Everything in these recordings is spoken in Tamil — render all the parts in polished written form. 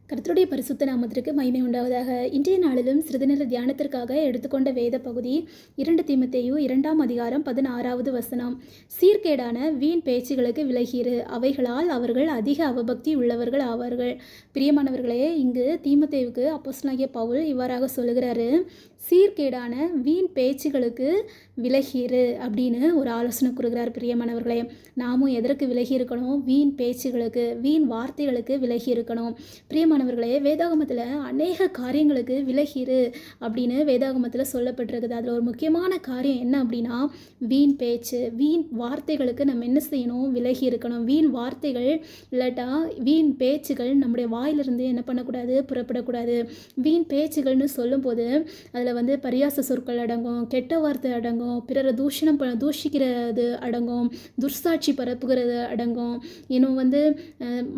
கர்த்தருடைய பரிசுத்த நாமத்திற்கு மகிமை உண்டாவதாக. இன்றைய நாளிலும் சிறிது நேர தியானத்திற்காக எடுத்துக்கொண்ட வேத பகுதி 2 தீமோத்தேயு 2ஆம் அதிகாரம் 16வது வசனம். சீர்கேடான வீண் பேச்சுகளுக்கு விலகிரு, அவைகளால் அவர்கள் அதிக அவபக்தி உள்ளவர்கள் ஆவார்கள். பிரியமானவர்களே, இங்கு தீமோத்தேயுவுக்கு அப்போஸ்தலனாகிய பவுல் இவ்வாறாக சொல்லுகிறாரு, சீர்கேடான வீண் பேச்சுகளுக்கு விலகிரு அப்படின்னு ஒரு ஆலோசனை கொடுக்குறார். பிரியமானவர்களே, நாமும் எதற்கு விலகி இருக்கணும்? வீண் பேச்சுகளுக்கு, வீண் வார்த்தைகளுக்கு விலகி இருக்கணும். பிரியமானவர்களே, வேதாகமத்தில் அநேக காரியங்களுக்கு விலகிரு அப்படின்னு வேதாகமத்தில் சொல்லப்பட்டிருக்குது. அதில் ஒரு முக்கியமான காரியம் என்ன அப்படின்னா, வீண் பேச்சு, வீண் வார்த்தைகளுக்கு நம்ம என்ன செய்யணும்? விலகி இருக்கணும். வீண் வார்த்தைகள் இல்லாட்டா வீண் பேச்சுகள் நம்முடைய வாயிலிருந்து என்ன பண்ணக்கூடாது? புறப்படக்கூடாது. வீண் பேச்சுகள்னு சொல்லும்போது அதில் பரியாச சொற்கள் அடங்கும், கெட்ட வார்த்தை அடங்கும், பிறரை தூஷிக்கிறது அடங்கும், துர்சாட்சி பரப்புகிறது அடங்கும், இன்னும்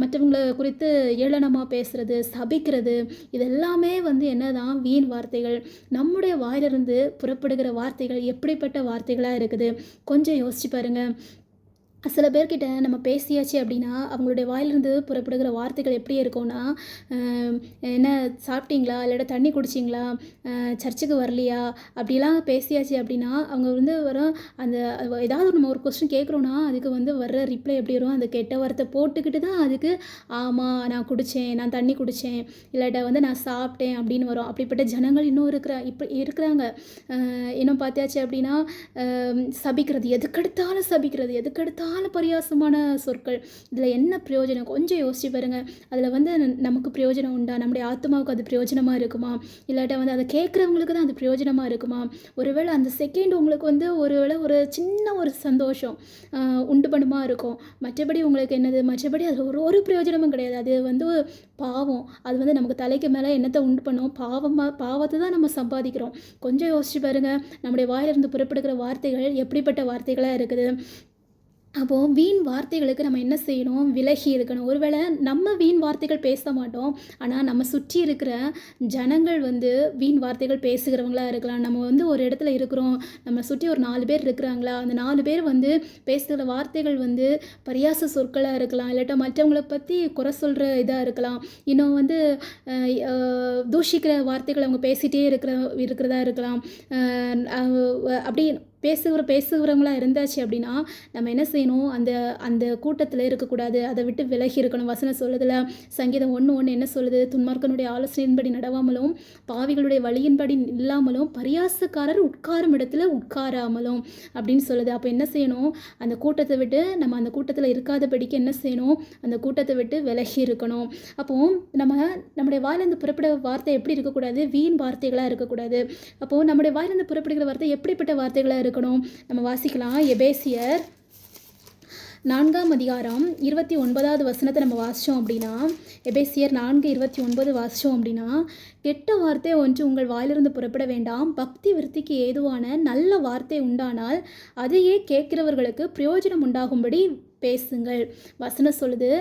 மற்றவங்களை குறித்து ஏளனமாக பேசுறது, சபிக்கிறது, இதெல்லாமே என்னதான்? வீண் வார்த்தைகள். நம்முடைய வாயிலிருந்து புறப்படுகிற வார்த்தைகள் எப்படிப்பட்ட வார்த்தைகளாக இருக்குது? கொஞ்சம் யோசிச்சு பாருங்க. சில பேர்கிட்ட நம்ம பேசியாச்சு அப்படின்னா அவங்களுடைய வாயிலிருந்து புறப்படுகிற வார்த்தைகள் எப்படி இருக்கும்னா, என்ன சாப்பிட்டீங்களா, இல்லாட்ட தண்ணி குடிச்சிங்களா, சர்ச்சுக்கு வரலையா, அப்படிலாம் பேசியாச்சு அப்படின்னா அவங்க வரும் அந்த ஏதாவது நம்ம ஒரு கொஸ்டின் கேட்குறோன்னா அதுக்கு வர்ற ரிப்ளை எப்படி வரும்? அந்த கெட்ட வார்த்தை போட்டுக்கிட்டு தான் அதுக்கு ஆமாம் நான் குடித்தேன், நான் தண்ணி குடித்தேன், இல்லாட்ட நான் சாப்பிட்டேன் அப்படின்னு வரும். அப்படிப்பட்ட ஜனங்கள் இன்னும் இருக்கிறாங்க. இன்னும் பார்த்தாச்சு அப்படின்னா சபிக்கிறது, எதுக்கெடுத்தாலும் சபிக்கிறது, எதுக்கெடுத்தாலும் பரியாசமான சொற்கள். இதில் என்ன பிரயோஜனம்? கொஞ்சம் யோசிச்சு பாருங்க. அதில் நமக்கு பிரயோஜனம் உண்டா? நம்முடைய ஆத்மாவுக்கு அது பிரயோஜனமாக இருக்குமா? இல்லாட்ட அதை கேட்குறவங்களுக்கு தான் அது பிரயோஜனமாக இருக்குமா? ஒருவேளை அந்த செகண்ட் உங்களுக்கு ஒருவேளை ஒரு சின்ன ஒரு சந்தோஷம் உண்டு பண்ணுமா இருக்கும். மற்றபடி உங்களுக்கு என்னது? மற்றபடி அது ஒரு பிரயோஜனமும் கிடையாது. அது பாவம். அது நமக்கு தலைக்கு மேலே என்னத்தை உண்டு பண்ணும்? பாவத்தை தான் நம்ம சம்பாதிக்கிறோம். கொஞ்சம் யோசிச்சு பாருங்க. நம்முடைய வாயிலிருந்து புறப்படுகிற வார்த்தைகள் எப்படிப்பட்ட வார்த்தைகளாக இருக்குது? அப்போது வீண் வார்த்தைகளுக்கு நம்ம என்ன செய்யணும்? விலகி இருக்கணும். ஒருவேளை நம்ம வீண் வார்த்தைகள் பேச மாட்டோம், ஆனால் நம்ம சுற்றி இருக்கிற ஜனங்கள் வீண் வார்த்தைகள் பேசுகிறவங்களா இருக்கலாம். நம்ம ஒரு இடத்துல இருக்கிறோம், நம்ம சுற்றி ஒரு 4 பேர் இருக்கிறாங்களா, அந்த 4 பேர் பேசுகிற வார்த்தைகள் பரியாச சொற்களாக இருக்கலாம், இல்லாட்டா மற்றவங்களை பற்றி குறை சொல்கிற இதாக இருக்கலாம், இன்னும் தூஷிக்கிற வார்த்தைகள் அவங்க பேசிகிட்டே இருக்கிறதா இருக்கலாம். அப்படி பேசுகிறவங்களா இருந்தாச்சு அப்படின்னா நம்ம என்ன செய்யணும்? அந்த கூட்டத்தில் இருக்கக்கூடாது, அதை விட்டு விலகி இருக்கணும். வசனம் சொல்லுதில் சங்கீதம் 1:1 என்ன சொல்லுது? துன்மார்க்கனுடைய ஆலோசனையின்படி நடவாமலும் பாவிகளுடைய வழியின்படி இல்லாமலும் பரியாசக்காரர் உட்காரும் இடத்துல உட்காராமலும் அப்படின்னு சொல்லுது. அப்போ என்ன செய்யணும்? அந்த கூட்டத்தை விட்டு நம்ம அந்த கூட்டத்தில் இருக்காதபடிக்கு என்ன செய்யணும்? அந்த கூட்டத்தை விட்டு விலகி இருக்கணும். அப்போது நம்முடைய வாயிலிருந்து புறப்பட வார்த்தை எப்படி இருக்கக்கூடாது? வீண் வார்த்தைகளாக இருக்கக்கூடாது. அப்போது நம்முடைய வாயிலிருந்து புறப்படுகிற வார்த்தை எப்படிப்பட்ட வார்த்தைகளாக இருக்கணும்? நம்ம வாசிக்கலாம். எபேசியர் 4ஆம் அதிகாரம் 29வது வசனத்தை நம்ம வாசித்தோம் அப்படின்னா, எபேசியர் 4:29 வாசித்தோம் அப்படின்னா, கெட்ட வார்த்தை ஒன்று உங்கள் வாயிலிருந்து புறப்பட வேண்டாம், பக்தி விருத்திக்கு ஏதுவான நல்ல வார்த்தை உண்டானால் அதையே கேட்கிறவர்களுக்கு பிரயோஜனம் உண்டாகும்படி பேசுங்கள். வசனம் சொல்லுது,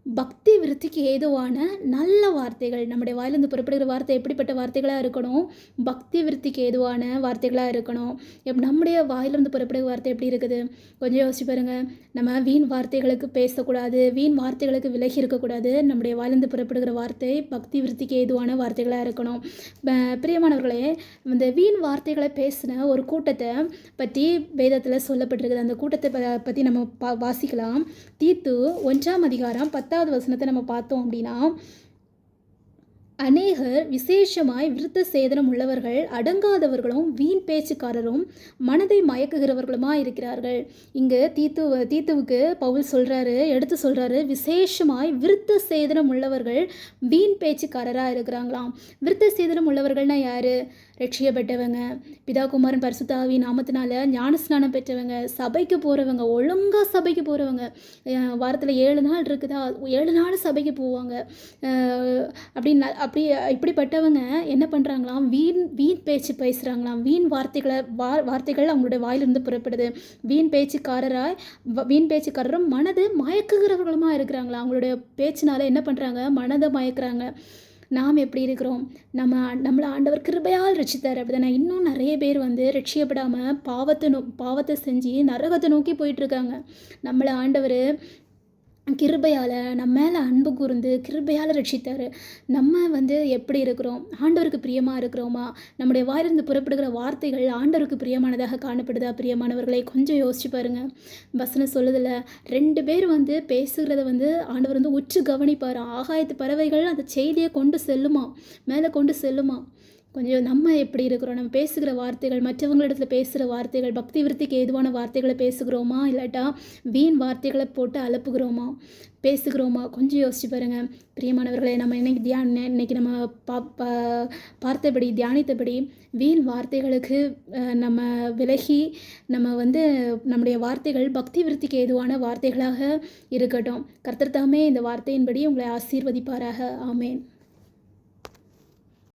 பக்தி விருத்திக்கு ஏதுவான நல்ல வார்த்தைகள். நம்முடைய வாயிலிருந்து புறப்படுகிற வார்த்தை எப்படிப்பட்ட வார்த்தைகளாக இருக்கணும்? பக்தி விருத்திக்கு ஏதுவான வார்த்தைகளாக இருக்கணும். நம்முடைய வாயிலிருந்து புறப்படுகிற வார்த்தை எப்படி இருக்குது? கொஞ்சம் யோசிச்சு பாருங்கள். நம்ம வீண் வார்த்தைகளுக்கு பேசக்கூடாது, வீண் வார்த்தைகளுக்கு விலகி இருக்கக்கூடாது. நம்முடைய வாயிலிருந்து புறப்படுகிற வார்த்தை பக்தி விருத்திக்கு ஏதுவான வார்த்தைகளாக இருக்கணும். பிரியமானவர்களே, இந்த வீண் வார்த்தைகளை பேசின ஒரு கூட்டத்தை பற்றி வேதத்தில் சொல்லப்பட்டிருக்குது. அந்த கூட்டத்தை பற்றி நம்ம வாசிக்கலாம். தீத்து 1ஆம் அதிகாரம் 10வது வசனத்தை நம்ம பார்த்தோம் அப்படின்னா, அநேகர் விசேஷமாய் விருத்த சேதனம் உள்ளவர்கள் அடங்காதவர்களும் வீண் பேச்சுக்காரரும் மனதை மயக்குகிறவர்களுமா இருக்கிறார்கள். இங்கு தீத்துவுக்கு பவுல் எடுத்து சொல்கிறாரு, விசேஷமாய் விருத்த சேதனம் உள்ளவர்கள் வீண் பேச்சுக்காரராக இருக்கிறாங்களாம். விருத்த சேதனம் உள்ளவர்கள்னா யார்? ரட்சிக்கப்பட்டவங்க, பிதா குமாரன் பரிசுத்த ஆவி நாமத்தினால ஞானஸ்நானம் பெற்றவங்க, சபைக்கு போகிறவங்க, ஒழுங்காக சபைக்கு போகிறவங்க, வாரத்தில் 7 நாள் இருக்குதா, 7 நாள் சபைக்கு போவாங்க. இப்படிப்பட்டவங்க என்ன பண்ணுறாங்களாம்? வீண் பேச்சு பேசுகிறாங்களாம். வீண் வார்த்தைகள் அவங்களுடைய வாயிலிருந்து புறப்படுது. வீண் பேச்சுக்காரரும் மனது மயக்குகிறவர்களுமா இருக்கிறாங்களா. அவங்களுடைய பேச்சினால என்ன பண்ணுறாங்க? மனதை மயக்குறாங்க. நாம் எப்படி இருக்கிறோம்? நம்மளை ஆண்டவர் கிருபையால் ரட்சித்தார், அப்படிதானே? இன்னும் நிறைய பேர் ரட்சிக்கப்படாமல் பாவத்தை செஞ்சு நரகத்தை நோக்கி போயிட்டுருக்காங்க. நம்மளை ஆண்டவர் கிருபையால் நம்ம மேலே அன்பு கூர்ந்து கிருபையால் ரட்சித்தார். நம்ம எப்படி இருக்கிறோம்? ஆண்டவருக்கு பிரியமாக இருக்கிறோமா? நம்முடைய வாயிலிருந்து புறப்படுகிற வார்த்தைகள் ஆண்டவருக்கு பிரியமானதாக காணப்படுதா? பிரியமானவர்களை கொஞ்சம் யோசிச்சு பாருங்க. வசனம் சொல்லுதில்ல, 2 பேர் பேசுகிறத ஆண்டவர் உற்று கவனிப்பார். ஆகாயத்து பறவைகள் அந்த செய்தியை கொண்டு செல்லுமா, மேலே கொண்டு செல்லுமா. கொஞ்சம் நம்ம எப்படி இருக்கிறோம்? நம்ம பேசுகிற வார்த்தைகள், மற்றவங்களிடத்துல பேசுகிற வார்த்தைகள், பக்தி விருத்திக்கு ஏதுவான வார்த்தைகளை பேசுகிறோமா? இல்லாட்டா வீண் வார்த்தைகளை போட்டு அலப்புகிறோமா? பேசுகிறோமா? கொஞ்சம் யோசிச்சு பாருங்கள். பிரியமானவர்களே, நம்ம இன்னைக்கு நம்ம பார்த்தபடி தியானித்தபடி வீண் வார்த்தைகளுக்கு நம்ம விலகி நம்ம நம்முடைய வார்த்தைகள் பக்தி விருத்திக்கு ஏதுவான வார்த்தைகளாக இருக்கட்டும். கர்த்தர் தாமே இந்த வார்த்தையின்படி உங்களை ஆசீர்வதிப்பாராக. ஆமேன்.